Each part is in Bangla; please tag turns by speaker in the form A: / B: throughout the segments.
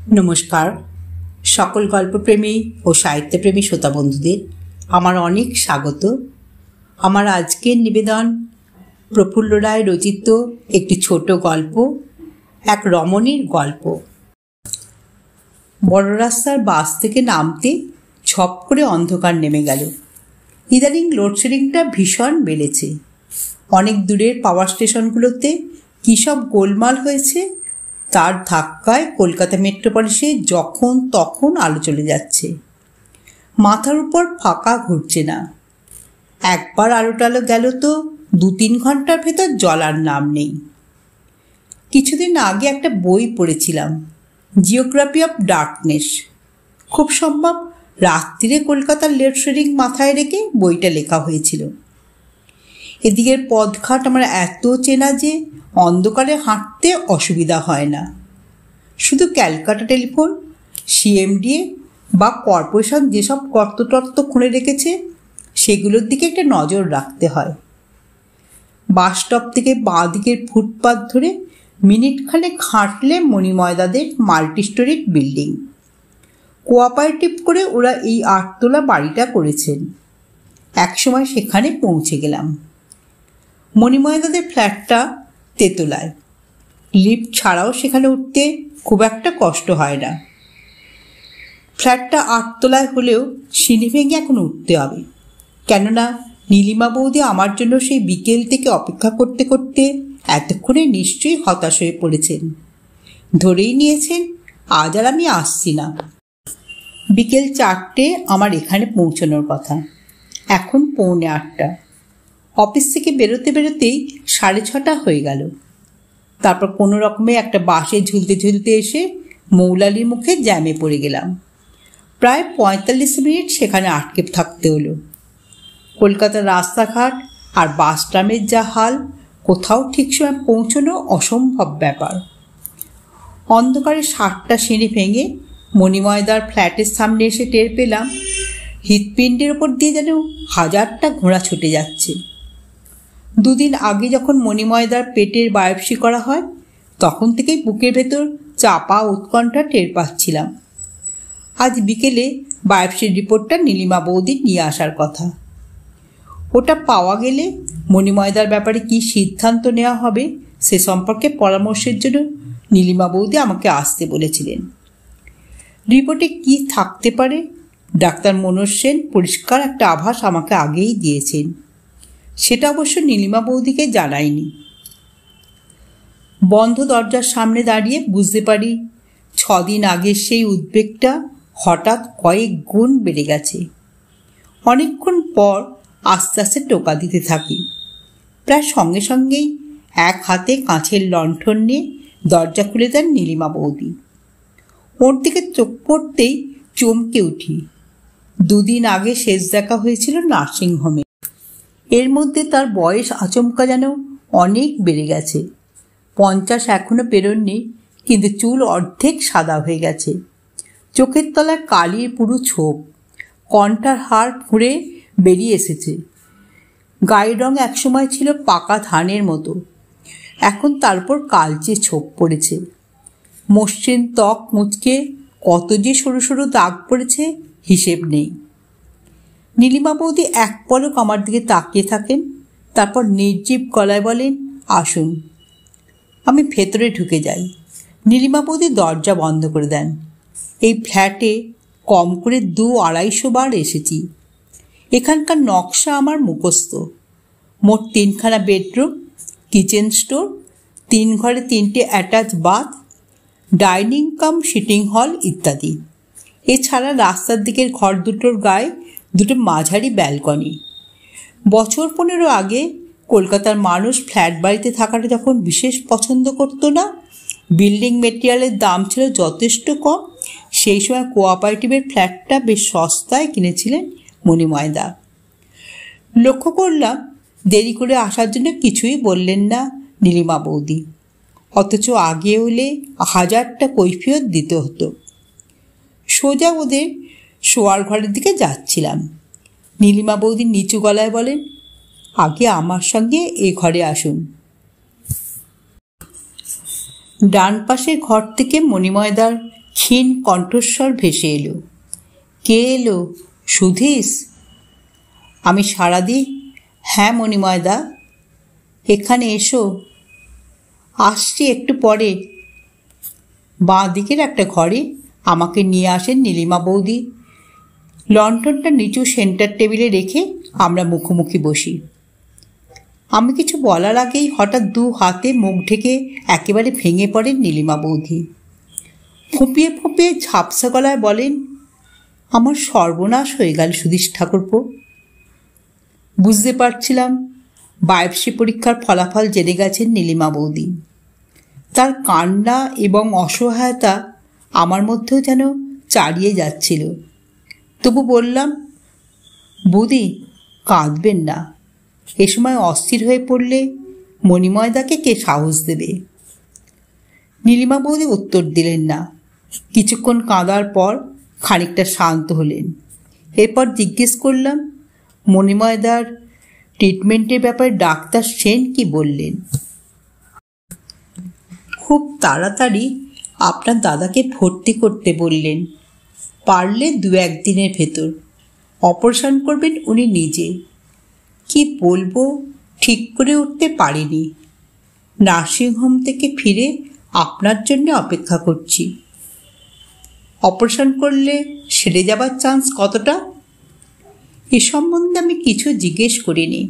A: নমস্কার সকল গল্পপ্রেমী ও সাহিত্যপ্রেমী শ্রোতা বন্ধুদের আমার অনেক স্বাগত। আমার আজকের নিবেদন প্রফুল্ল রায় রচিত একটি ছোট গল্প, এক রমণীর গল্প। বড় রাস্তার বাস থেকে নামতে ঝপ করে অন্ধকার নেমে গেল। ইদানিং লোডশেডিংটা ভীষণ বেড়েছে। অনেক দূরের পাওয়ার স্টেশনগুলোতে কী সব গোলমাল হয়েছে, তার ধাক্কায় কলকাতা মেট্রোপলিসে যখন তখন আলো চলে যাচ্ছে। মাথার উপর ফাঁকা ঘুরছে না। একবার আলো টালো গেল তো 2-3 ঘন্টার ভেতর জ্বলার নাম নেই। কিছুদিন আগে একটা বই পড়েছিলাম, জিওগ্রাফি অফ ডার্কনেস। খুব সম্ভব রাত্রিরে কলকাতার লোডশেডিং মাথায় রেখে বইটা লেখা হয়েছিল। এদিকের পথঘাট আমার এত চেনা যে অন্ধকারে হাঁটতে অসুবিধা হয় না। শুধু ক্যালকাটা টেলিফোন, সিএমডিএ বা কর্পোরেশন যেসব গর্ত খুঁড়ে রেখেছে সেগুলোর দিকে একটা নজর রাখতে হয়। বাস স্টপ থেকে বাঁ দিকের ফুটপাথ ধরে মিনিটখানেক হাঁটলে মণিময়দাদের মাল্টি স্টোরিড বিল্ডিং। কোঅপারেটিভ করে ওরা এই 8 তলা বাড়িটা করেছেন। একসময় সেখানে পৌঁছে গেলাম। মণিময়দাদের ফ্ল্যাটটা তেতলায়। লিফট ছাড়াও সেখানে উঠতে খুব একটা কষ্ট হয় না। ফ্ল্যাটটা 8 তলায় হলেও সিঁড়ি ভেঙে এখন উঠতে হবে, কেননা নীলিমা বৌদি আমার জন্য সেই বিকেল থেকে অপেক্ষা করতে করতে এতক্ষণে নিশ্চয়ই হতাশ হয়ে পড়েছেন। ধরেই নিয়েছেন আজ আর আমি আসছি না। বিকেল 4টে আমার এখানে পৌঁছানোর কথা, এখন 7:45। অফিস থেকে বেরোতে বেরোতেই 6:30 হয়ে গেল। তারপর কোনো রকমে একটা বাসে ঝুলতে ঝুলতে এসে মৌলালির মুখে জ্যামে পড়ে গেলাম। প্রায় 45 মিনিট সেখানে আটকে থাকতে হলো। কলকাতার রাস্তাঘাট আর বাস ট্রামের যা হাল, কোথাও ঠিক সময় পৌঁছানো অসম্ভব ব্যাপার। অন্ধকারে 7টা সিঁড়ি ভেঙে মণিময়দার ফ্ল্যাটের সামনে এসে টের পেলাম হৃৎপিণ্ডের ওপর দিয়ে যেন 1000টা ঘোড়া ছুটে যাচ্ছে। 2 দিন আগে যখন মণিময়দার পেটের বায়োপসি করা হয় তখন থেকেই বুকের ভেতর চাপা উৎকণ্ঠা টের পাচ্ছিলাম। আজ বিকেলে বায়োপসির রিপোর্টটা নীলিমা বৌদি নিয়ে আসার কথা। ওটা পাওয়া গেলে মণিময়দার ব্যাপারে কী সিদ্ধান্ত নেওয়া হবে সে সম্পর্কে পরামর্শের জন্য নীলিমা বৌদি আমাকে আসতে বলেছিলেন। রিপোর্টে কি থাকতে পারে ডাক্তার মনোজ সেন পরিষ্কার একটা আভাস আমাকে আগেই দিয়েছেন। সেটা অবশ্য নীলিমা বৌদিকে জানায়নি। বন্ধ দরজার সামনে দাঁড়িয়ে বুঝতে পারি 6 দিন আগের সেই উদ্বেগটা হঠাৎ কয়েক গুণ বেড়ে গেছে। অনেকক্ষণ পর আস্তে আস্তে টোকা দিতে থাকি। প্রায় সঙ্গে সঙ্গেই এক হাতে কাঁচের লণ্ঠন নিয়ে দরজা খুলে দেন নীলিমা বৌদি। ওর দিকে চোখ পড়তেই চমকে উঠি। 2 দিন আগে শেষ দেখা হয়েছিল নার্সিংহোমে। এর মধ্যে তার বয়স আচমকা যেন অনেক বেড়ে গেছে। 50 এখনো পেরোননি, কিন্তু চুল অর্ধেক সাদা হয়ে গেছে। চোখের তলায় কালির পুরো ছোপ, কণ্ঠার হাড় ফুঁড়ে বেরিয়ে এসেছে। গায়ের রং একসময় ছিল পাকা ধানের মতো, এখন তার উপর কালচে ছোপ পড়েছে। মসৃণ ত্বক মুচকে কত যে সরু সরু দাগ পড়েছে হিসেব নেই। নীলিমা বৌদি এক পলক আমার দিকে তাকিয়ে থাকেন, তারপর নির্জীব গলায় বলেন, আসুন। আমি ভেতরে ঢুকে যাই। নীলিমা বৌদি দরজা বন্ধ করে দেন। এই ফ্ল্যাটে কম করে 200-250 বার এসেছি। এখানকার নকশা আমার মুখস্থ। মোট 3খানা বেডরুম, কিচেন স্টোর, 3 ঘরে 3টে attach bath, dining cum sitting hall ইত্যাদি। এছাড়া রাস্তার দিকের ঘর দুটোর গায়ে 2টো মাঝারি ব্যালকনি। বছর 15 আগে কলকাতার মানুষ ফ্ল্যাট বাড়িতে থাকাটা যখন বিশেষ পছন্দ করতো না, বিল্ডিং মেটেরিয়ালের দাম ছিল যথেষ্ট কম, সেই সময় কোঅপারেটিভের ফ্ল্যাটটা বেশ সস্তায় কিনেছিলেন মণিময়দা। লক্ষ্য করলাম দেরি করে আসার জন্য কিছুই বললেন না নীলিমা বৌদি, অথচ আগে হলে 1000টা কৈফিয়ত দিতে হতো। সোজা ওদের শোয়ার ঘরের দিকে যাচ্ছিলাম। নীলিমা বৌদি নিচু গলায় বলেন, আগে আমার সঙ্গে এ ঘরে আসুন। ডান পাশের ঘর থেকে মণিময়দার ক্ষীণ কণ্ঠস্বর ভেসে এলো। কে এলো? সুধীশ? আমি সাড়া দিই, হ্যাঁ মণিময়দা, এখানে এসো। আসছি একটু পরে। বাঁ দিকের একটা ঘরে আমাকে নিয়ে আসেন নীলিমা বৌদি। লণ্ঠনটা নিচু সেন্টার টেবিলে রেখে আমরা মুখোমুখি বসি। আমি কিছু বলার আগেই হঠাৎ দু হাতে মুখ ঢেকে একেবারে ভেঙে পড়েন নীলিমা বৌদি। ফুঁপিয়ে ফুঁপিয়ে ঝাপসা গলায় বলেন, আমার সর্বনাশ হয়ে গেল সুধীশ ঠাকুরপো। বুঝতে পারছিলাম বায়োপসি পরীক্ষার ফলাফল জেনে গেছেন নীলিমা বৌদি। তার কান্না এবং অসহায়তা আমার মধ্যেও যেন চারিয়ে যাচ্ছিল। তবু বললাম, বৌদি কাঁদবেন না, এ সময় অস্থির হয়ে পড়লে মণিময়দাকে কে সাহস দেবে? নীলিমা বৌদি উত্তর দিলেন না। কিছুক্ষণ কাঁদার পর খানিকটা শান্ত হলেন। এরপর জিজ্ঞেস করলাম, মণিময়দার ট্রিটমেন্টের ব্যাপারে ডাক্তার সেন কি বললেন? খুব তাড়াতাড়ি আপনার দাদাকে ভর্তি করতে বললেন, পারলে 2-1 দিনের ভেতর। অপারেশন করবেন উনি নিজে। কি বলবো ঠিক করে উঠতে পারিনি। নার্সিংহোম থেকে ফিরে আপনার জন্য অপেক্ষা করছি। অপারেশন করলে সেরে যাবার চান্স কতটা? এ সম্বন্ধে আমি কিছু জিজ্ঞেস করিনি,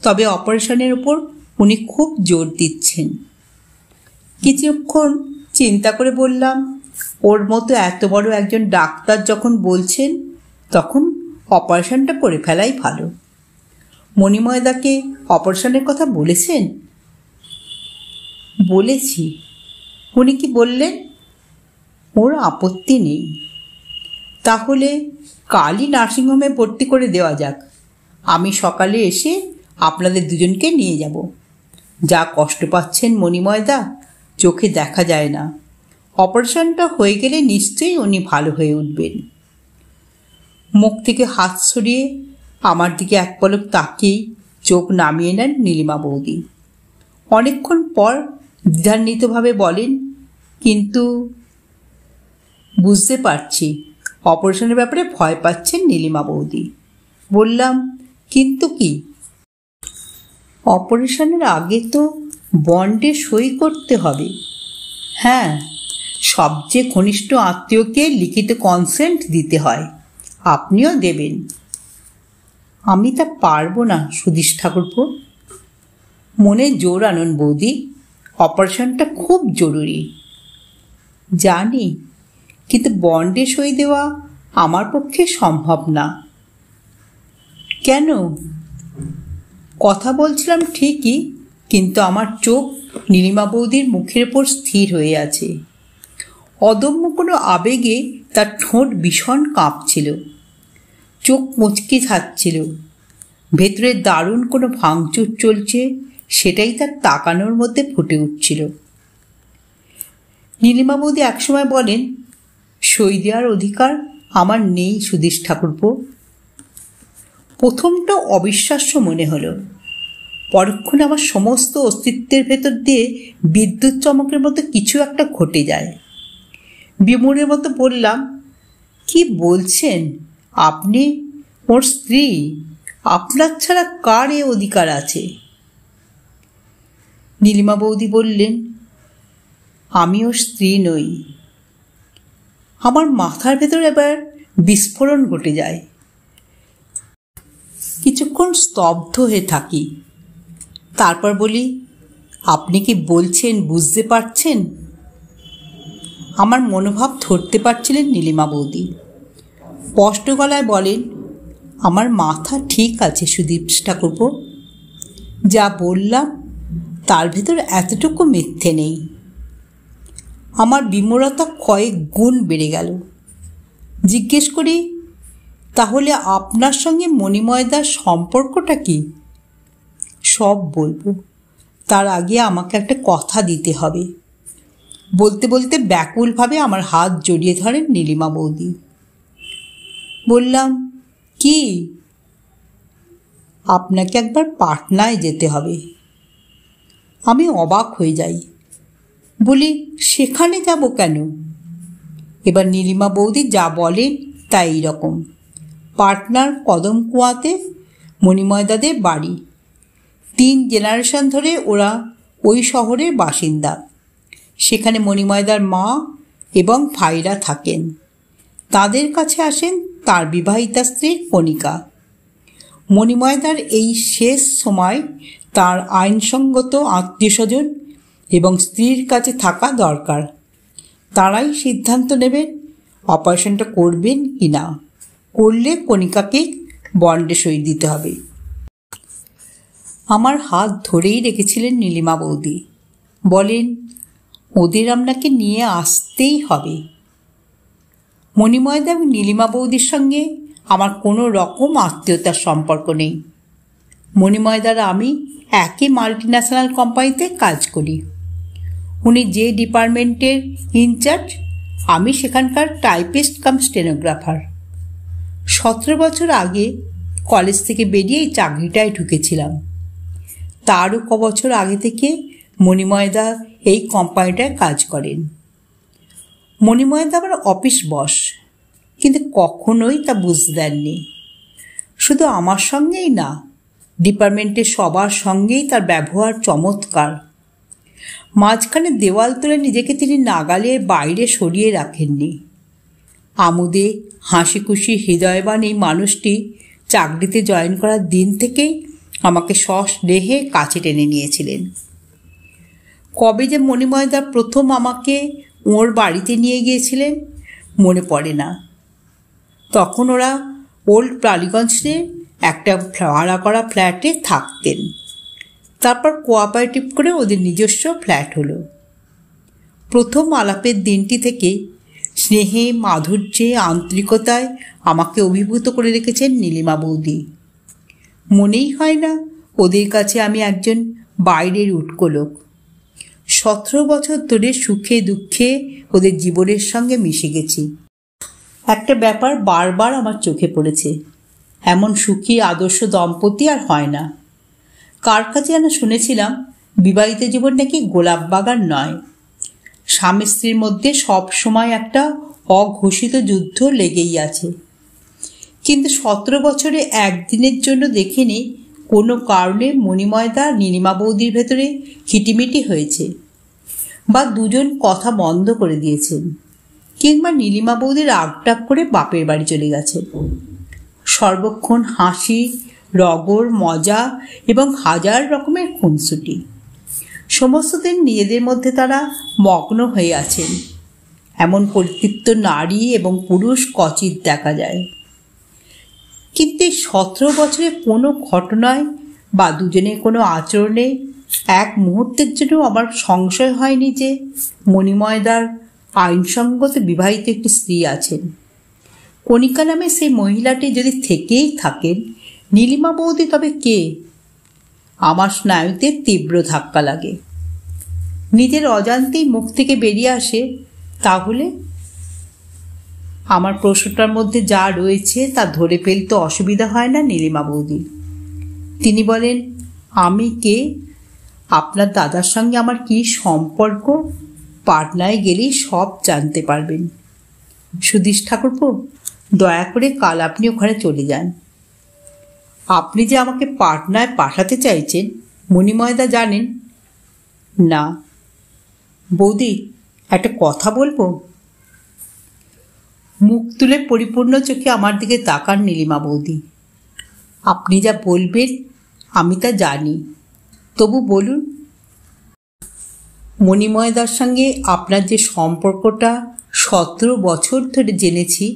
A: তবে অপারেশনের ওপর উনি খুব জোর দিচ্ছেন। কিছুক্ষণ চিন্তা করে বললাম, ওর মতো এত বড় একজন ডাক্তার যখন বলছেন তখন অপারেশনটা করে ফেলাই ভালো। মণিময়দাকে অপারেশনের কথা বলেছেন? বলেছি। উনি কি বললেন? ওর আপত্তি নেই। তাহলে কালই নার্সিংহোমে ভর্তি করে দেওয়া যাক। আমি সকালে এসে আপনাদের দুজনকে নিয়ে যাব। যা কষ্ট পাচ্ছেন মণিময়দা, চোখে দেখা যায় না। অপারেশনটা হয়ে গেলে নিশ্চয়ই উনি ভালো হয়ে উঠবেন। মুখ থেকে হাত সরিয়ে আমার দিকে এক পলক তাকিয়েই চোখ নামিয়ে নেন নীলিমা বৌদি। অনেকক্ষণ পর দ্বিধান্বিতভাবে বলেন, কিন্তু বুঝতে পারছি অপারেশনের ব্যাপারে ভয় পাচ্ছেন নীলিমা বৌদি। বললাম, কিন্তু কি? অপারেশনের আগে তো বন্ডে সই করতে হবে। হ্যাঁ, সবচেয়ে ঘনিষ্ঠ আত্মীয়কে লিখিত কনসেন্ট দিতে হয়। আপনিও দেবেন। আমি তা পারবো না সুধীশ ঠাকুরপো। মনে জোর আনুন বৌদি, অপারেশনটা খুব জরুরি। জানি, কিন্তু বন্ডে সই দেওয়া আমার পক্ষে সম্ভব না। কেন? কথা বলছিলাম ঠিকই, কিন্তু আমার চোখ নীলিমা বৌদির মুখের ওপর স্থির হয়ে আছে। অদম্য কোনো আবেগে তার ঠোঁট ভীষণ কাঁপছিল, চোখ মুচকি যাচ্ছিল। ভেতরে দারুণ কোনো ভাঙচুর চলছে, সেটাই তার তাকানোর মধ্যে ফুটে উঠছিল। নীলিমা বৌদি একসময় বলেন, সই দেওয়ার অধিকার আমার নেই সুধীশ ঠাকুরপো। প্রথমটা অবিশ্বাস্য মনে হলো, পরক্ষণে আমার সমস্ত অস্তিত্বের ভেতর দিয়ে বিদ্যুৎ চমকের মতো কিছু একটা ঘটে যায়। বিমূঢ়ের মতো বললাম, কি বলছেন আপনি? ওর স্ত্রী, আপনার ছাড়া কার এ অধিকার আছে? নীলিমা বৌদি বললেন, আমি ওর স্ত্রী নই। আমার মাথার ভেতর এবার বিস্ফোরণ ঘটে যায়। কিছুক্ষণ স্তব্ধ হয়ে থাকি। তারপর বলি, আপনি কি বলছেন বুঝতে পারছেন? আমার মনোভাব ধরতে পারছিলেন নীলিমা বৌদি। স্পষ্ট গলায় বলেন, আমার মাথা ঠিক আছে সুধীশ ঠাকুরপো। যা বললাম তার ভেতর এতটুকু মিথ্যে নেই। আমার বিমূঢ়তা কয়েক গুণ বেড়ে গেল। জিজ্ঞেস করি, তাহলে আপনার সঙ্গে মণিময়দার সম্পর্কটা কি? সব বলবো, তার আগে আমাকে একটা কথা দিতে হবে। বলতে বলতে ব্যাকুলভাবে আমার হাত জড়িয়ে ধরেন নীলিমা বৌদি। বললাম, কি? আপনাকে একবার পাটনায় যেতে হবে। আমি অবাক হয়ে যাই। বলি, সেখানে যাব কেন? এবার নীলিমা বৌদি যা বলেন তা এই রকম। পাটনার কদম কুয়াতে মণিময়দাদের বাড়ি। 3 জেনারেশন ধরে ওরা ওই শহরের বাসিন্দা। সেখানে মণিময়দার মা এবং ভাইরা থাকেন। তাদের কাছে আসেন তার বিবাহিতা স্ত্রী কণিকা। মণিময়দার এই শেষ সময় তার আইনসঙ্গত আত্মীয়স্বজন এবং স্ত্রীর কাছে থাকা দরকার। তারাই সিদ্ধান্ত নেবেন অপারেশনটা করবেন কি না। করলে কণিকাকে বন্ডে সই দিতে হবে। আমার হাত ধরেই রেখেছিলেন নীলিমা বৌদি। বলেন, ওদের আপনাকে নিয়ে আসতেই হবে। মণিময়দা এবং নীলিমা বৌদির সঙ্গে আমার কোনো রকম আত্মীয়তার সম্পর্ক নেই। মণিময়দার আমি একই মাল্টিন্যাশনাল কোম্পানিতে কাজ করি। উনি যে ডিপার্টমেন্টের ইনচার্জ, আমি সেখানকার টাইপিস্ট কাম স্টেনোগ্রাফার। 17 বছর আগে কলেজ থেকে বেরিয়ে এই চাকরিটায় ঢুকেছিলাম। তারও বছর আগে থেকে মণিময়দা এই কোম্পানিটায় কাজ করেন। মণিময়দা আমার অফিস বস, কিন্তু কখনোই তা বুঝতে দেননি। শুধু আমার সঙ্গেই না, ডিপার্টমেন্টের সবার সঙ্গেই তার ব্যবহার চমৎকার। মাঝখানে দেওয়াল তুলে নিজেকে তিনি নাগালের বাইরে সরিয়ে রাখেননি। আমোদে হাসি খুশি হৃদয়বান এই মানুষটি চাকরিতে জয়েন করার দিন থেকেই আমাকে সস্নেহে কাছে টেনে নিয়েছিলেন। কবে যে মণিময়দা প্রথম আমাকে ওর বাড়িতে নিয়ে গিয়েছিলেন মনে পড়ে না। তখন ওরা ওল্ড টালিগঞ্জে একটা ভাড়া করা ফ্ল্যাটে থাকতেন। তারপর কোঅপারেটিভ করে ওদের নিজস্ব ফ্ল্যাট হলো। প্রথম আলাপের দিনটি থেকে স্নেহে, মাধুর্যে, আন্তরিকতায় আমাকে অভিভূত করে রেখেছেন নীলিমা বৌদি। মনেই হয় না ওদের কাছে আমি একজন বাইরের উটকো লোক। 17 বছর ধরে সুখে দুঃখে ওদের জীবনের সঙ্গে মিশে গেছি। একটা ব্যাপার বারবার আমার চোখে পড়েছে, এমন সুখী আদর্শ দম্পতি আর হয় না। কার কাছে যেন শুনেছিলাম বিবাহিত জীবন নাকি গোলাপ বাগান নয়। স্বামী স্ত্রীর মধ্যে সব সময় একটা অঘোষিত যুদ্ধ লেগেই আছে। কিন্তু 17 বছরে একদিনের জন্য দেখিনি কোনো কারণে মণিময়দা নীলিমা বৌদির ভেতরে খিটিমিটি হয়েছে, বা দুজন কথা বন্ধ করে দিয়েছেন, কিংবা নীলিমা বৌদি রাগটাগ করে বাপের বাড়ি চলে গেছে। সর্বক্ষণ হাসি, রগর, মজা এবং হাজার রকমের খুনসুটি। সমস্ত দিন নিজেদের মধ্যে তারা মগ্ন হয়ে আছেন। এমন পরিতৃপ্ত নারী এবং পুরুষ ক্বচিৎ দেখা যায়। কিন্তু এই 17 বছরে কোনো ঘটনায় বা দুজনের কোনো আচরণে এক মুহূর্তের জন্য আমার সংশয় হয়নি যে মণিময়দার আইনসঙ্গত বিবাহিত একটি স্ত্রী আছেন। কণিকা নামে সেই মহিলাটি যদি থেকেই থাকেন, নীলিমা বৌদি তবে কে? আমার স্নায়ুতে তীব্র ধাক্কা লাগে। নিজের অজান্তেই মুখ থেকে বেরিয়ে আসে, তাহলে? আমার প্রশ্নটার মধ্যে যা রয়েছে তা ধরে ফেলতে অসুবিধা হয় না নীলিমা বৌদি। তিনি বলেন, আমি কে, আপনার দাদার সঙ্গে আমার কি সম্পর্ক, পাটনায় গেলেই সব জানতে পারবেন। সুধীশ ঠাকুরপো, দয়া করে কাল আপনি ওখানে চলে যান। আপনি যে আমাকে পাটনায় পাঠাতে চাইছেন মণিময়দা জানেন না। বৌদি, একটা কথা বলবো? মুখ তুলে পরিপূর্ণ চোখে আমার দিকে তাকান নীলিমা বৌদি। আপনি যা বলবেন আমি তা জানি, তবু বলুন। মণিময়দার সঙ্গে আপনার যে সম্পর্কটা 17 বছর ধরে জেনেছি,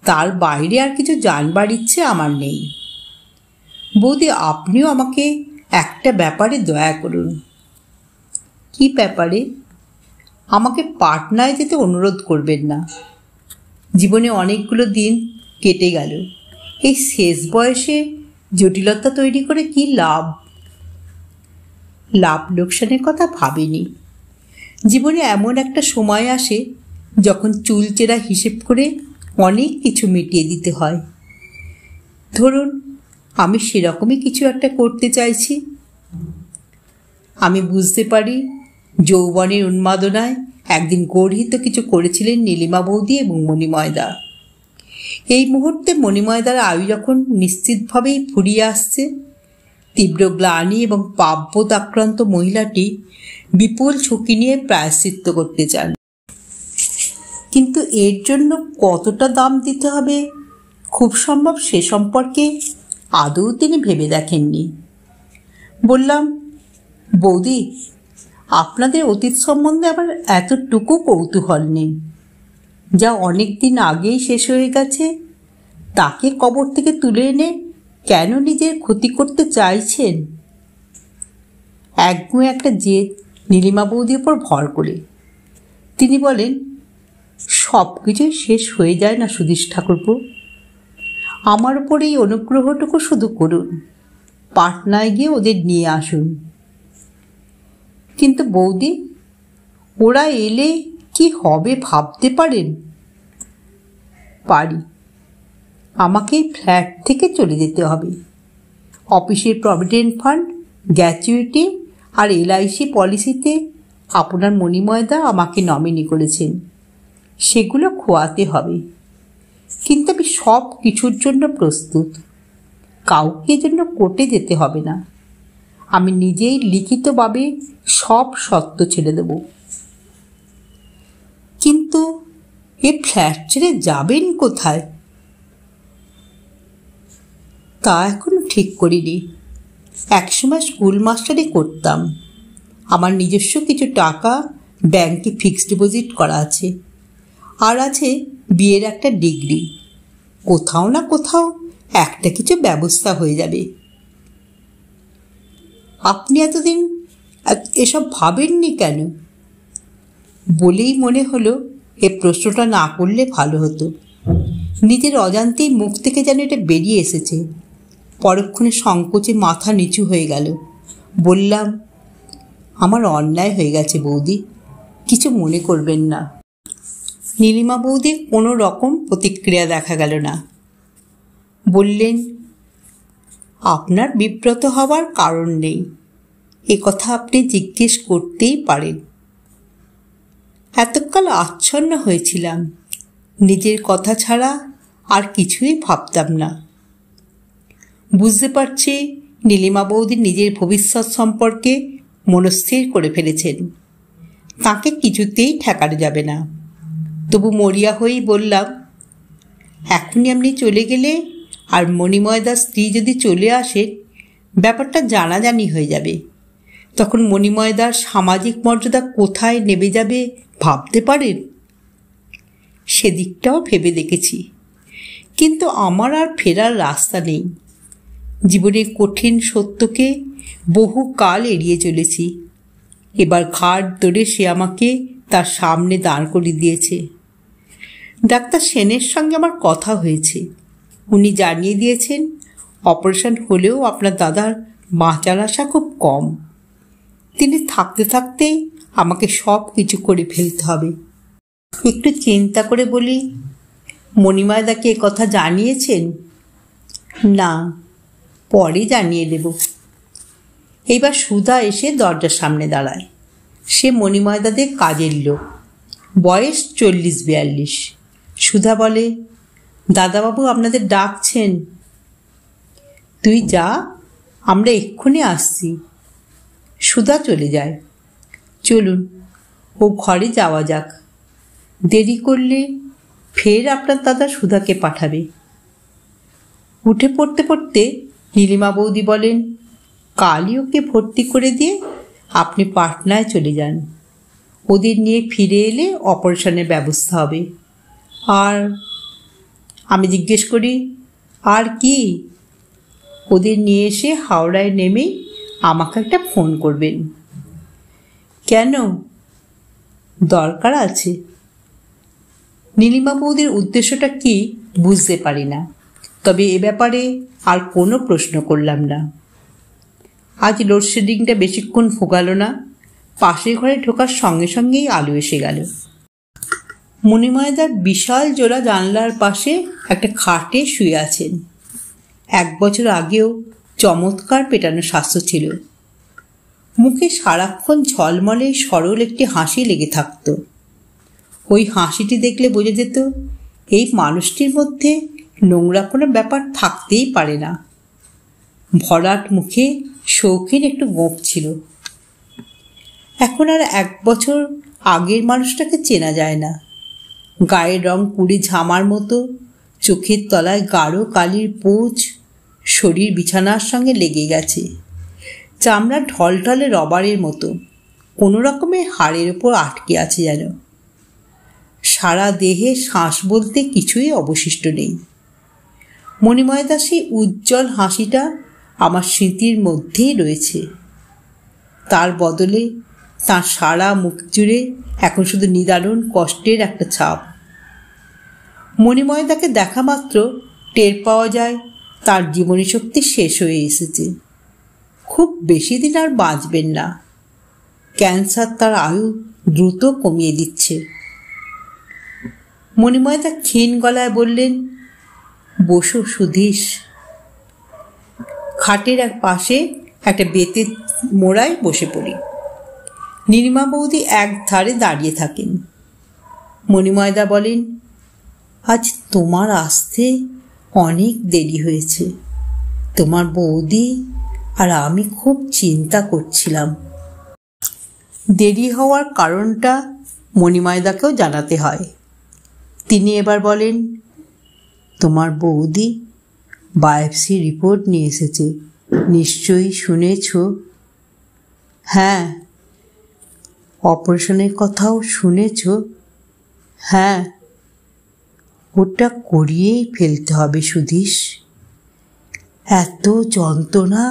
A: তার বাইরে আর কিছু জানবার ইচ্ছে আমার নেই। বৌদি, আপনিও আমাকে একটা ব্যাপারে দয়া করুন। কি ব্যাপারে? আমাকে পাটনায় যেতে অনুরোধ করবেন না। জীবনে অনেকগুলো দিন কেটে গেল, এই শেষ বয়সে জটিলতা তৈরি করে কি লাভ? লাভ লোকসানের কথা ভাবিনি। জীবনে এমন একটা সময় আসে যখন চুলচেরা হিসেব করে অনেক কিছু মিটিয়ে দিতে হয়। ধরুন আমি সেরকমই কিছু একটা করতে চাইছি। আমি বুঝতে পারি যৌবনের উন্মাদনায় একদিন গর্হিত কিছু করেছিলেন নীলিমা বৌদি এবং মণিময়দা। এই মুহূর্তে মণিময়দার আয়ু যখন নিশ্চিতভাবেই ফুরিয়ে আসছে, তীব্র গ্লানি এবং পাপবোধ আক্রান্ত মহিলাটি বিপুল ঝুঁকি নিয়ে প্রায়শ্চিত্ত করতে চান। কিন্তু এর জন্য কতটা দাম দিতে হবে খুব সম্ভব সে সম্পর্কে আদৌ তিনি ভেবে দেখেননি। বললাম, বৌদি, আপনাদের অতীত সম্বন্ধে আমার এতটুকু কৌতূহল নেই। যা অনেক দিন আগেই শেষ হয়ে গেছে তাকে কবর থেকে তুলে এনে কেন নিজের ক্ষতি করতে চাইছেন? একগুঁয়ে একটা জেদ নীলিমা বৌদির ওপর ভর করে। তিনি বলেন, সব কিছুই শেষ হয়ে যায় না সুধীশ ঠাকুরপো। আমার ওপর এই অনুগ্রহটুকু শুধু করুন, পাটনায় গিয়ে ওদের নিয়ে আসুন। কিন্তু বৌদি, ওরা এলে কি হবে ভাবতে পারেন? পারি। আমাকে ফ্ল্যাট থেকে চলে যেতে হবে। অফিসের প্রভিডেন্ট ফান্ড, গ্র্যাচুইটি আর LIC পলিসিতে আপনার মণিময়দা আমাকে নমিনি করেছেন, সেগুলো খোয়াতে হবে। কিন্তু আমি সব কিছুর জন্য প্রস্তুত। কাউকে জন্য কোর্টে যেতে হবে না। আমি নিজেই লিখিতভাবে সব সত্য ছেড়ে দেব। কিন্তু এ ফ্ল্যাট ছেড়ে যাবেন কোথায়? তা এখনো ঠিক করিনি। একসময় স্কুল মাস্টারি করতাম। আমার নিজস্ব কিছু টাকা ব্যাংকে ফিক্সড ডিপোজিট করা আছে, আর আছে বিয়ের একটা ডিগ্রি। কোথাও না কোথাও একটা কিছু ব্যবস্থা হয়ে যাবে। আপনি এতদিন এসব ভাবেননি কেন? বলেই মনে হলো এ প্রশ্নটা না করলে ভালো হতো। নিজের অজান্তেই মুখ থেকে যেন এটা বেরিয়ে এসেছে। পরক্ষণে সংকোচে মাথা নিচু হয়ে গেল। বললাম, আমার অন্যায় হয়ে গেছে বৌদি, কিছু মনে করবেন না। নীলিমা বৌদির কোনো রকম প্রতিক্রিয়া দেখা গেল না। বললেন, আপনার বিব্রত হওয়ার কারণ নেই। এ কথা আপনি জিজ্ঞেস করতেই পারেন। এতকাল আচ্ছন্ন হয়েছিলাম, নিজের কথা ছাড়া আর কিছুই ভাবতাম না। বুঝতে পারছি নীলিমা বৌদি নিজের ভবিষ্যৎ সম্পর্কে মনস্থির করে ফেলেছেন। তাকে কিছুতেই ঠেকানো যাবে না। তবু মরিয়া হয়েই বললাম, এখনই আপনি চলে গেলে আর মণিময়দার স্ত্রী যদি চলে আসে, ব্যাপারটা জানাজানি হয়ে যাবে। তখন মণিময়দার সামাজিক মর্যাদা কোথায় নেমে যাবে ভাবতে পারেন? সেদিকটাও ভেবে দেখেছি, কিন্তু আমার আর ফেরার রাস্তা নেই। জীবনের কঠিন সত্যকে বহু কাল এড়িয়ে চলেছি। এবার ঘাট ধরে সে আমাকে তার সামনে দাঁড় করিয়ে দিয়েছে। ডাক্তার সেনের সঙ্গে আমার কথা হয়েছে। উনি জানিয়ে দিয়েছেন অপারেশন হলেও আপনার দাদার বাঁচার আশা খুব কম। তিনি থাকতে থাকতেই আমাকে সব কিছু করে ফেলতে হবে। একটু চিন্তা করে বলি, মণিময়দাকে এ কথা জানিয়েছেন? না, পরে জানিয়ে দেব। এইবার সুধা এসে দরজার সামনে দাঁড়ায়। সে মণিময়দাদের কাজের লোক, বয়স 40-42। সুধা বলে, দাদাবাবু আপনাদের ডাকছেন। তুই যা, আমরা এক্ষুনি আসছি। সুধা চলে যায়। চলুন ও ঘরে যাওয়া যাক। দেরি করলে ফের আপনার দাদা সুধাকে পাঠাবে। উঠে পড়তে পড়তে নীলিমা বৌদি বলেন, কালই ওকে ভর্তি করে দিয়ে আপনি পাটনায় চলে যান। ওদের নিয়ে ফিরে এলে অপারেশনের ব্যবস্থা হবে। আর আমি জিজ্ঞেস করি, আর কি? ওদের নিয়ে এসে হাওড়ায় নেমেই আমাকে একটা ফোন করবেন। কেন? দরকার আছে। নীলিমা বৌদির উদ্দেশ্যটা কি বুঝতে পারি না, তবে এ ব্যাপারে আর কোনো প্রশ্ন করলাম না। আজ লোডশেডিংটা বেশিক্ষণ ভোগালো না। পাশের ঘরে ঢোকার সঙ্গে সঙ্গেই আলো এসে গেল। মণিময়দার বিশাল জোড়া জানলার পাশে একটা খাটে শুয়ে আছেন। 1 বছর আগেও চমৎকার পেটানো স্বাস্থ্য ছিল। মুখে সারাক্ষণ ঝলমলে সরল একটি হাসি লেগে থাকত। ওই হাসিটি দেখলে বোঝা যেত এই মানুষটির মধ্যে নোংরা কোনো ব্যাপার থাকতেই পারে না। ভরাট মুখে শৌখিন একটু গোঁফ ছিল। এখন আর 1 বছর আগের মানুষটাকে চেনা যায় না। গায়ের রং পুড়ে ঝামার মতো, চোখের তলায় গাঢ় কালির পোঁচ, শরীর বিছানার সঙ্গে লেগে গেছে। চামড়া ঢলঢলে রবারের মতো, কোনো রকমে হাড়ের ওপর আটকে আছে যেন। সারা দেহে শ্বাস বলতে কিছুই অবশিষ্ট নেই। মণিময় দার সেই উজ্জ্বল হাসিটা আমার স্মৃতির মধ্যেই রয়েছে। তার বদলে তার সারা মুখ জুড়ে এখন শুধু নিদারুণ কষ্টের একটা ছাপ। মণিময়দাকে দেখা মাত্র টের পাওয়া যায় তার জীবনী শক্তি শেষ হয়ে এসেছে। খুব বেশি দিন আর বাঁচবেন না। ক্যান্সার তার আয়ু দ্রুত কমিয়ে দিচ্ছে। মণিময়দা ক্ষীণ গলায় বললেন, বসো সুধীশ। খাটের এক পাশে একটা বেতের মোড়ায় বসে পড়ি। নীলিমা বৌদি এক ধারে দাঁড়িয়ে থাকেন। মণিময়দা বলেন, আজ তোমার আসতে অনেক দেরি হয়েছে। তোমার বৌদি আর আমি খুব চিন্তা করছিলাম। দেরি হওয়ার কারণটা মণিময়দাকেও জানাতে হয়। তিনি এবার বলেন, তোমার বৌদি বায়োপসি রিপোর্ট নিয়ে এসেছে, নিশ্চয়ই শুনেছ? হ্যাঁ। অপারেশনের কথাও শুনেছ? হ্যাঁ। ওটা করিয়েই ফেলতে হবে সুধীশ। এত যন্ত্রণা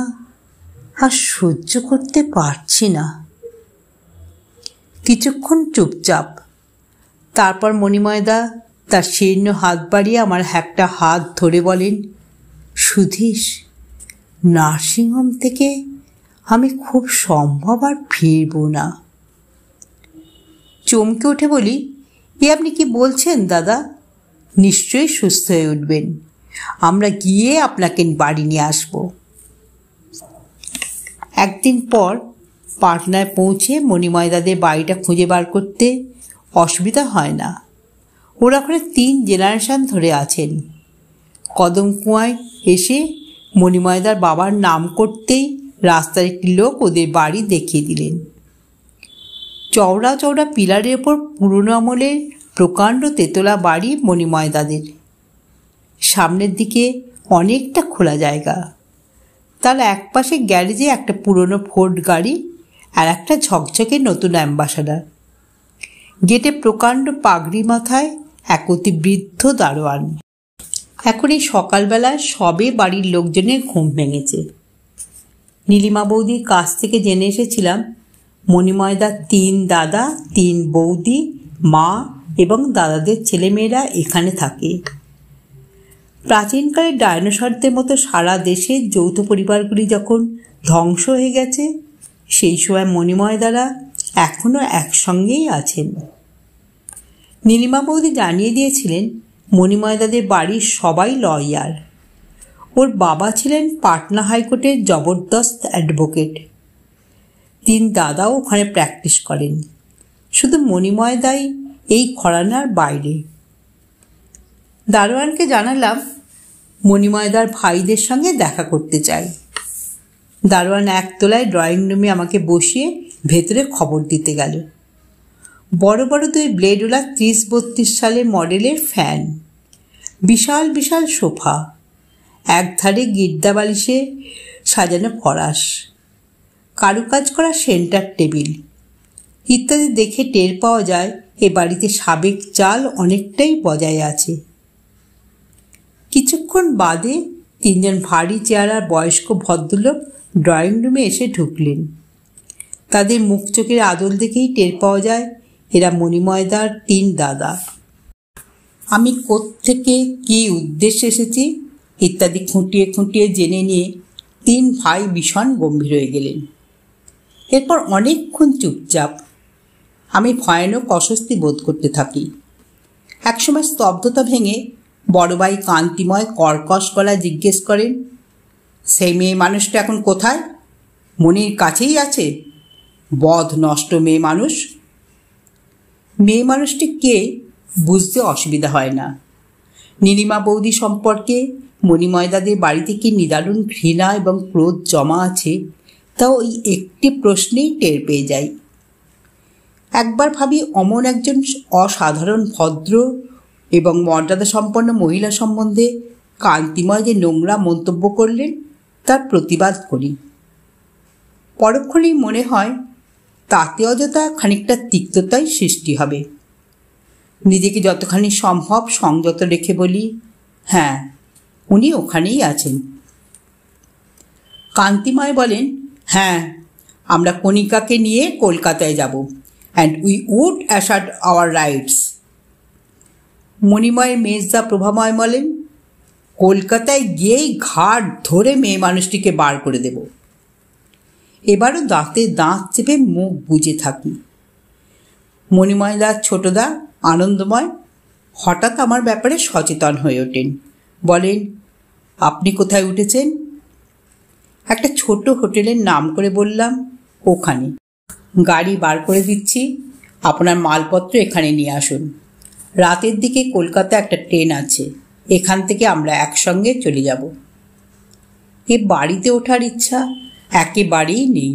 A: আর সহ্য করতে পারছি না। কিছুক্ষণ চুপচাপ। তারপর মণিময়দা তার শীর্ণ হাত বাড়িয়ে আমার একটা হাত ধরে বলেন, সুধীশ, নার্সিংহোম থেকে আমি খুব সম্ভব আর ফিরব না। চমকে উঠে বলি, এ আপনি কি বলছেন দাদা? নিশ্চয়ই সুস্থ হয়ে উঠবেন। আমরা গিয়ে আপনাকে বাড়ি নিয়ে আসব। একদিন পর পাটনায় পৌঁছে মণিময়দাদের বাড়িটা খুঁজে বার করতে অসুবিধা হয় না। ওরা ওখানে 3 জেনারেশন ধরে আছেন। কদমকুয়ায় এসে মণিময়দার বাবার নাম করতেই রাস্তার একটি লোক ওদের বাড়ি দেখিয়ে দিলেন। চওড়া চওড়া পিলারের ওপর পুরনো আমলের প্রকাণ্ড তেতলা বাড়ি মণিময়দাদের। সামনের দিকে অনেকটা খোলা জায়গা। তার একপাশে গ্যারেজে একটা পুরনো ফোর্ড গাড়ি আর একটা ঝকঝকে নতুন অ্যাম্বাসাডার। গেটে প্রকাণ্ড পাগড়ি মাথায় এক অতি বৃদ্ধ দারোয়ান। এখন এই সকালবেলায় সবে বাড়ির লোকজনের ঘুম ভেঙেছে। নীলিমা বৌদির কাছ থেকে জেনে এসেছিলাম মণিময়দার 3 দাদা, 3 বৌদি, মা এবং দাদাদের ছেলেমেয়েরা এখানে থাকে। প্রাচীনকালে ডায়নোসরদের মতো সারা দেশে যৌথ পরিবারগুলি যখন ধ্বংস হয়ে গেছে, সেই সময় মণিময়দারা এখনও একসঙ্গেই আছেন। নীলিমা বৌদি জানিয়ে দিয়েছিলেন মণিময়দাদের বাড়ির সবাই লয়ার। ওর বাবা ছিলেন পাটনা হাইকোর্টের জবরদস্ত অ্যাডভোকেট। 3 দাদাও ওখানে প্র্যাকটিস করেন। শুধু মণিময়দাই এই ঘরানার বাইরে। দারোয়ানকে জানালাম মণিময়দার ভাইদের সঙ্গে দেখা করতে চাই। দারোয়ান একতলায় ড্রয়িং রুমে আমাকে বসিয়ে ভেতরে খবর দিতে গেল। বড় বড় 2 ব্লেডওয়ালা 30-32 সালের মডেলের ফ্যান, বিশাল বিশাল সোফা, একধারে গির্দা বালিশে সাজানো ফরাশ, কারুকাজ করা সেন্টার টেবিল ইত্যাদি দেখে টের পাওয়া যায় এ বাড়িতে সাবেক চাল অনেকটাই বজায় আছে। কিছুক্ষণ বাদে 3 জন ভারী চেহারার বয়স্ক ভদ্রলোক ড্রয়িং রুমে এসে ঢুকলেন। তাদের মুখ চোখের আদল দেখেই টের পাওয়া যায় এরা মণিময়দার 3 দাদা। আমি কোত্থেকে কী উদ্দেশ্যে এসেছি ইত্যাদি খুঁটিয়ে খুঁটিয়ে জেনে নিয়ে 3 ভাই ভীষণ গম্ভীর হয়ে গেলেন। এরপর অনেকক্ষণ চুপচাপ। আমি ভয়ানক অস্বস্তি বোধ করতে থাকি। একসময় স্তব্ধতা ভেঙে বড় ভাই কান্তিময় কর্কশ গলায় জিজ্ঞেস করেন, সেই মেয়ে মানুষটা এখন কোথায়? মনির কাছেই আছে? বদ নষ্ট মেয়ে মানুষ। মেয়ে মানুষটি কে বুঝতে অসুবিধা হয় না। নীলিমা বৌদি সম্পর্কে মণিময়দাদের বাড়িতে কি নিদারুণ ঘৃণা এবং ক্রোধ জমা আছে তাও ওই একটি প্রশ্নেই টের পেয়ে যাই। একবার ভাবি অমন একজন অসাধারণ ভদ্র এবং মর্যাদা সম্পন্ন মহিলা সম্বন্ধে কান্তিময় যে নোংরা মন্তব্য করলেন তার প্রতিবাদ করি। পরক্ষণেই মনে হয় তাতে অযথা খানিকটা তিক্ততাই সৃষ্টি হবে। নিজেকে যতখানি সম্ভব সংযত রেখে বলি, হ্যাঁ, উনি ওখানেই আছেন। কান্তিময় বলেন, হ্যাঁ, আমরা কণিকাকে নিয়ে কলকাতায় যাব, and we would assert our rights. মণিময়ের মেজদা প্রভাময় বলেন, কলকাতায় গিয়েই ঘাট ধরে মেয়ে মানুষটিকে বার করে দেব। এবারও দাঁতে দাঁত চেপে মুখ বুজে থাকি। মণিময়দার ছোটদা আনন্দময় হঠাৎ আমার ব্যাপারে সচেতন হয়ে ওঠেন। বলেন, আপনি কোথায় উঠেছেন? একটা ছোট হোটেলের নাম করে বললাম, ওখানে। গাড়ি বার করে দিচ্ছি, আপনার মালপত্র এখানে নিয়ে আসুন। রাতের দিকে কলকাতা একটা ট্রেন আছে, এখান থেকে আমরা একসঙ্গে চলে যাব। এ বাড়িতে ওঠার ইচ্ছা একেবারেই নেই।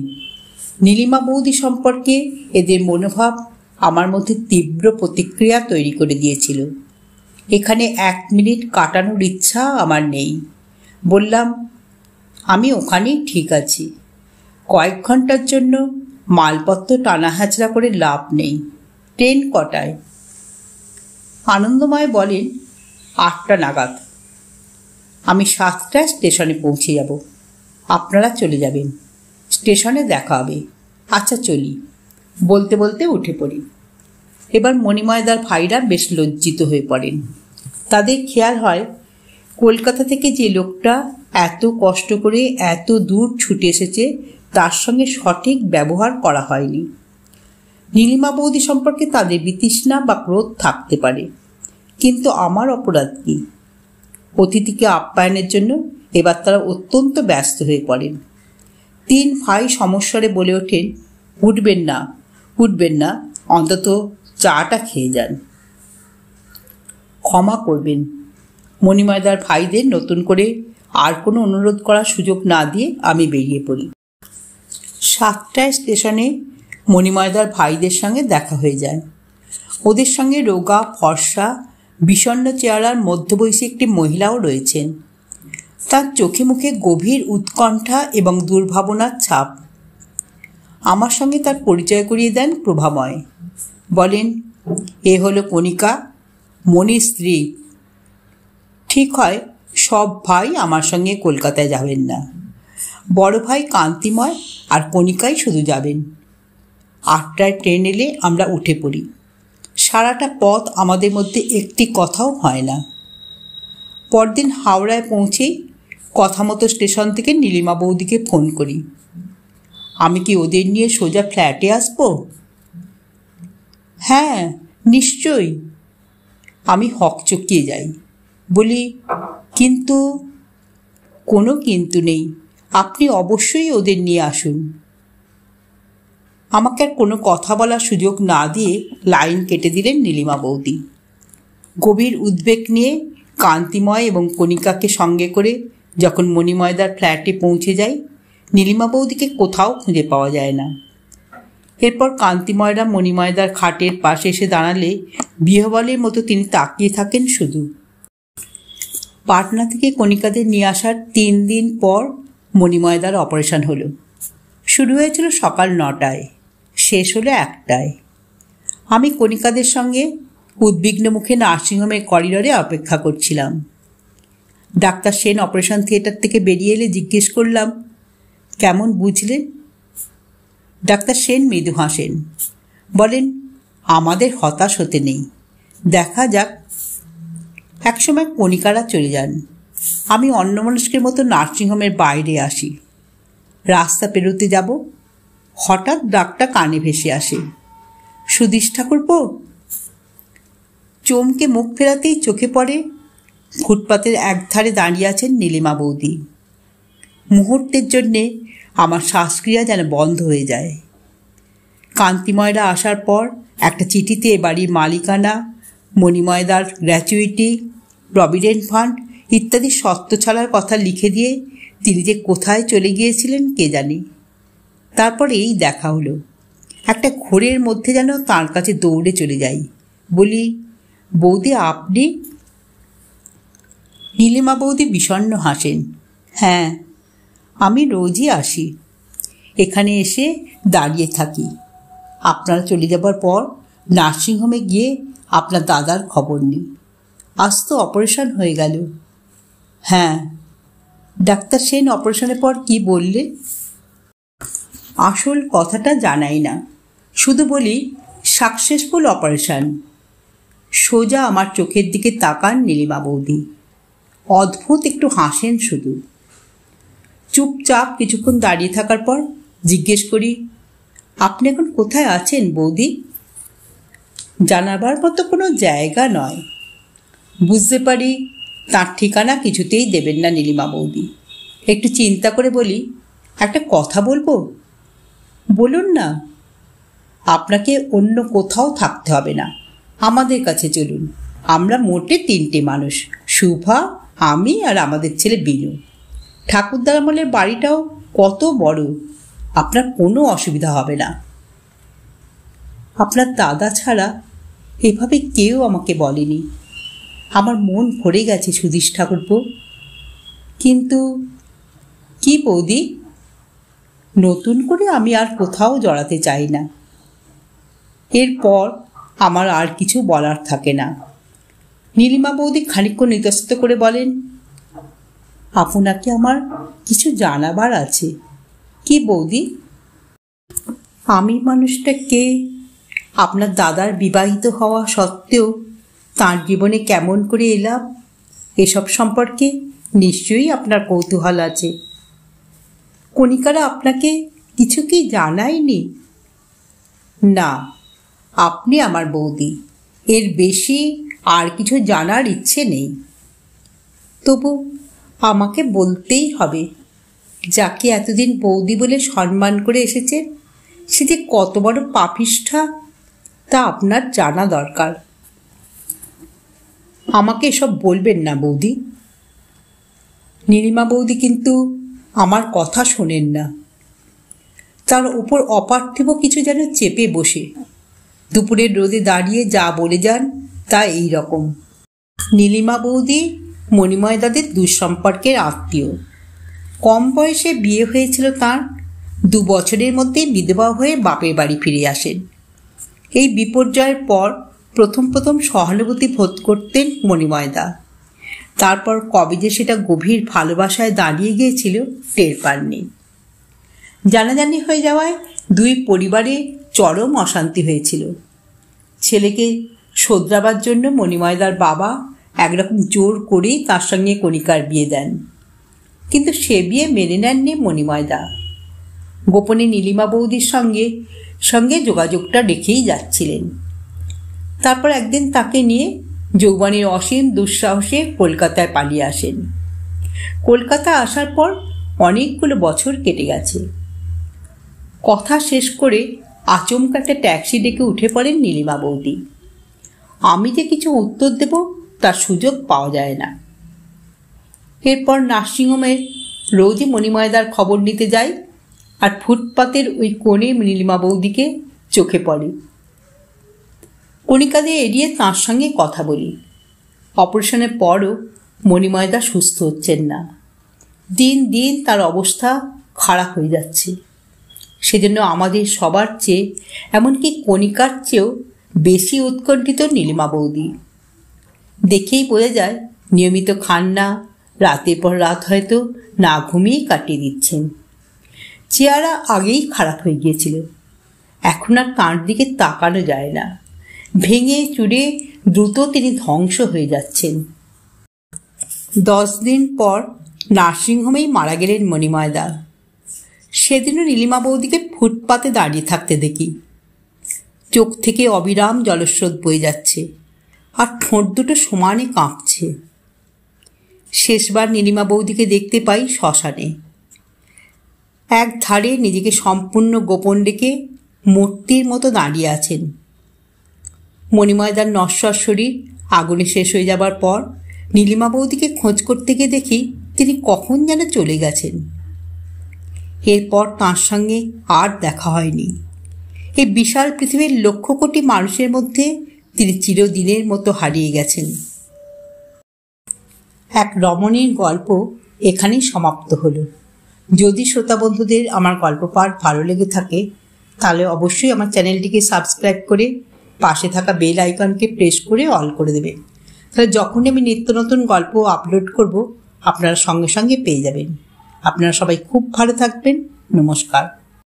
A: নীলিমা বৌদি সম্পর্কে এদের মনোভাব আমার মধ্যে তীব্র প্রতিক্রিয়া তৈরি করে দিয়েছিল। এখানে 1 মিনিট কাটানোর ইচ্ছা আমার নেই। বললাম, আমি ওখানেই ঠিক আছি। কয়েক ঘন্টার জন্য মালপত্র টানা হাঁচড়া করে লাভ নেই। ট্রেন কটায়? আনন্দময় বলেন, 8টা নাগাদ। আমি 7টায় স্টেশনে পৌঁছে যাব, আপনারা চলে যাবেন। স্টেশনে দেখা হবে। আচ্ছা, চলি। বলতে বলতে উঠে পড়ি। এবার মণিময়দার ভাইরা বেশ লজ্জিত হয়ে পড়েন। তাদের খেয়াল হয় কলকাতা থেকে যে লোকটা এত কষ্ট করে এত দূর ছুটে এসেছে তার সঙ্গে সঠিক ব্যবহার করা হয়নি। নীলিমা বৌদি সম্পর্কে তাদের বিতৃষ্ণা বা ক্রোধ থাকতে পারে, কিন্তু আমার অপরাধ কি? অতিথিকে আপ্যায়নের জন্য এবার তারা অত্যন্ত ব্যস্ত হয়ে পড়েন। 3 ভাই সমস্বরে বলে ওঠেন, উঠবেন না, উঠবেন না, অন্তত চাটা খেয়ে যান। ক্ষমা করবেন। মণিময়দার ভাইদের নতুন করে আর কোনো অনুরোধ করার সুযোগ না দিয়ে আমি বেরিয়ে পড়ি। 7টায় স্টেশনে মণিময়দার ভাইদের সঙ্গে দেখা হয়ে যায়। ওদের সঙ্গে রোগা, ফর্সা, বিষণ্ণ চেহারার মধ্যবয়সী একটি মহিলাও রয়েছেন। তার চোখে মুখে গভীর উৎকণ্ঠা এবং দুর্ভাবনার ছাপ। আমার সঙ্গে তার পরিচয় করিয়ে দেন প্রভাময়। বলেন, এ হলো কণিকা, মণির স্ত্রী। ঠিক হয় সব ভাই আমার সঙ্গে কলকাতায় যাবেন না, বড় ভাই কান্তিময় আর কণিকাই শুধু যাবেন। 8টায় ট্রেন এলে আমরা উঠে পড়ি। সারাটা পথ আমাদের মধ্যে একটি কথাও হয় না। পরদিন হাওড়ায় পৌঁছেই কথা মতো স্টেশন থেকে নীলিমা বৌদিকে ফোন করি। আমি কি ওদের নিয়ে সোজা ফ্ল্যাটে আসব? হ্যাঁ, নিশ্চয়ই। আমি হকচকিয়ে যাই। বলি, কিন্তু? কোনো কিন্তু নেই, আপনি অবশ্যই ওদের নিয়ে আসুন। আমাকে আর কোনো কথা বলার সুযোগ না দিয়ে লাইন কেটে দিলেন নীলিমা বৌদি। গভীর উদ্বেগ নিয়ে কান্তিময় এবং কণিকাকে সঙ্গে করে যখন মণিময়দার ফ্ল্যাটে পৌঁছে যাই, নীলিমা বৌদিকে কোথাও খুঁজে পাওয়া যায় না। এরপর কান্তিময়রা মণিময়দার খাটের পাশে এসে দাঁড়ালে বিহবলের মতো তিনি তাকিয়ে থাকেন শুধু। পাটনা থেকে কণিকাদের নিয়ে আসার 3 দিন পর মণিময়দার অপারেশন হলো। শুরু হয়েছিল সকাল 9টায়, শেষ হলো 1টায়। আমি কণিকাদের সঙ্গে উদ্বিগ্ন মুখে নার্সিংহোমের করিডোরে অপেক্ষা করছিলাম। ডাক্তার সেন অপারেশন থিয়েটার থেকে বেরিয়ে এলে জিজ্ঞেস করলাম, কেমন বুঝলেন? ডাক্তার সেন মৃদু হাসেন। বলেন, আমাদের হতাশ হতে নেই, দেখা যাক। একসময় কণিকারা চলে যান। আমি অন্যমনস্কের মতো নার্সিংহোমের বাইরে আসি। রাস্তা পেরোতে যাব, হঠাৎ ডাকটা কানে ভেসে আসে, সুধীশ ঠাকুরপো। চমকে মুখ ফেরাতেই চোখে পড়ে ফুটপাতের একধারে দাঁড়িয়ে আছেন নীলিমা বৌদি। মুহূর্তের জন্যে আমার শ্বাসক্রিয়া যেন বন্ধ হয়ে যায়। কান্তিময়রা আসার পর একটা চিঠিতে বাড়ির মালিকানা, মণিময়দার গ্র্যাচুইটি, প্রভিডেন্ট ফান্ড ইত্যাদি সত্ত্ব ছাড়ার কথা লিখে দিয়ে তিনি যে কোথায় চলে গিয়েছিলেন কে জানে। তারপর এই দেখা হলো। একটা ঘোরের মধ্যে যেন তার কাছে দৌড়ে চলে যাই। বলি, বৌদি আপনি? নীলিমা বৌদি বিষণ্ণ হাসেন। হ্যাঁ, আমি রোজই আসি, এখানে এসে দাঁড়িয়ে থাকি। আপনারা চলে যাবার পর নার্সিংহোমে গিয়ে আপনার দাদার খবর নিই। আজ তো অপারেশন হয়ে গেল। হ্যাঁ, ডাক্তার সেন অপারেশনের পর কি বললে? আসল কথাটা জানাই না, শুধু বলি সাকসেসফুল অপারেশন। সোজা আমার চোখের দিকে তাকান নীলিমা বৌদি, অদ্ভুত একটু হাসেন শুধু। চুপচাপ কিছুক্ষণ দাঁড়িয়ে থাকার পর জিজ্ঞেস করি, আপনি এখন কোথায় আছেন বৌদি? জানাবার মতো কোনো জায়গা নয়। বুঝতে পারি তার ঠিকানা কিছুতেই দেবেন না নীলিমা বৌদি। একটু চিন্তা করে বলি, একটা কথা বলবো? বলুন না। আপনাকে অন্য কোথাও থাকতে হবে না, আমাদের কাছে চলুন। আমরা মোটে 3টে মানুষ, শুভা, আমি আর আমাদের ছেলে বিনু। ঠাকুরদার আমলের বাড়িটাও কত বড়, আপনার কোনো অসুবিধা হবে না। আপনার দাদা ছাড়া এভাবে কেউ আমাকে বলেনি। আমার মন ভরে গেছে সুধীশ ঠাকুরপো। কিন্তু কি বৌদি, নতুন করে আমি আর কোথাও জড়াতে চাই না। এরপর আমার আর কিছু বলার থাকে না। নীলিমা বৌদি খানিকক্ষণ ইতস্তত করে বলেন, আপনাকে আমার কিছু জানাবার আছে। কি বৌদি? আমি মানুষটা কে, আপনার দাদার বিবাহিত হওয়া সত্ত্বেও তাঁর জীবনে কেমন করে এলাম, এসব সম্পর্কে নিশ্চয়ই আপনার কৌতূহল আছে। কণিকারা আপনাকে কিছু কি জানায়নি? না, আপনি আমার বৌদি, এর বেশি আর কিছু জানার ইচ্ছে নেই। তবু আমাকে বলতেই হবে, যাকে এতদিন বৌদি বলে সম্মান করে এসেছে সে যে কত বড় পাপিষ্ঠা তা আপনার জানা দরকার। আমাকে এসব বলবেন না বৌদি। নীলিমা বৌদি কিন্তু আমার কথা শোনেন না। তার উপর অপার্থিব কিছু যেন চেপে বসে। দুপুরের রোদে দাঁড়িয়ে যা বলে যান তা এই রকম। নীলিমা বৌদি মণিময়দাদের দুঃসম্পর্কের আত্মীয়। কম বয়সে বিয়ে হয়েছিল তাঁর, 2 বছরের মধ্যে বিধবা হয়ে বাপের বাড়ি ফিরে আসেন। এই বিপর্যয়ের পর প্রথম সহানুভূতি বোধ করতেন মণিময়দা। তারপর কবে যে সেটা গভীর ভালোবাসায় দাঁড়িয়ে গিয়েছিল টের পাননি। জানাজানি হয়ে যাওয়ায় 2 পরিবারে চরম অশান্তি হয়েছিল। ছেলেকে শোধরাবার জন্য মণিময়দার বাবা একরকম জোর করেই তার সঙ্গে কণিকার বিয়ে দেন, কিন্তু সে বিয়ে মেনে নেননি মণিময়দা। গোপনে নীলিমা বৌদির সঙ্গে যোগাযোগটা রেখেই যাচ্ছিলেন। তারপর একদিন তাকে নিয়ে যৌবনের অসীম দুঃসাহসে কলকাতায় পালিয়ে আসেন। কলকাতা আসার পর অনেকগুলো বছর কেটে গেছে। কথা শেষ করে আচমকা একটা ট্যাক্সি ডেকে উঠে পড়েন নীলিমা বৌদি। আমি যে কিছু উত্তর দেব তার সুযোগ পাওয়া যায় না। এরপর নার্সিংহোমে রোজই মণিময়দার খবর নিতে যাই, আর ফুটপাতের ওই কোণে নীলিমা বৌদিকে চোখে পড়ে। কণিকাদের এড়িয়ে তাঁর সঙ্গে কথা বলি। অপারেশনের পরও মণিময়দা সুস্থ হচ্ছেন না। দিন দিন তার অবস্থা খারাপ হয়ে যাচ্ছে। সেজন্য আমাদের সবার চেয়ে, এমনকি কণিকার চেয়েও বেশি উৎকণ্ঠিত নীলিমা বৌদি। দেখেই বোঝা যায় নিয়মিত খান না, রাতের পর রাত হয়তো না ঘুমিয়েই কাটিয়ে দিচ্ছেন। চেহারা আগেই খারাপ হয়ে গিয়েছিল, এখন আর তাঁর দিকে তাকানো যায় না। ভেঙে চুরে দ্রুত তিনি ধ্বংস হয়ে যাচ্ছেন। 10 দিন পর নার্সিংহোমেই মারা গেলেন মণিময়দা। সেদিনও নীলিমা বৌদিকে ফুটপাতে দাঁড়িয়ে থাকতে দেখি। চোখ থেকে অবিরাম জলস্রোত বয়ে যাচ্ছে, আর ঠোঁট দুটো সমানে কাঁপছে। শেষবার নীলিমা বৌদিকে দেখতে পাই শ্মশানে। এক ধারে নিজেকে সম্পূর্ণ গোপন রেখে মূর্তির মতো দাঁড়িয়ে আছেন। মণিময়দার নশ্বর শরীর আগুনে শেষ হয়ে যাবার পর নীলিমা বৌদিকে খোঁজ করতে গিয়ে দেখি তিনি কখন যেন চলে গেছেন। এরপর তাঁর সঙ্গে আর দেখা হয়নি। এই বিশাল পৃথিবীর লক্ষ কোটি মানুষের মধ্যে তিনি চিরদিনের মতো হারিয়ে গেছেন। এক রমণীর গল্প এখানেই সমাপ্ত হলো। যদি শ্রোতা বন্ধুদের আমার গল্প পাঠ ভালো লেগে থাকে তাহলে অবশ্যই আমার চ্যানেলটিকে সাবস্ক্রাইব করে পাশে থাকা বেল আইকনকে প্রেস করে অল করে দেবেন। তাহলে যখনই আমি নিত্য নতুন গল্প আপলোড করব আপনারা সঙ্গে সঙ্গে পেয়ে যাবেন। আপনারা সবাই খুব ভালো থাকবেন। নমস্কার।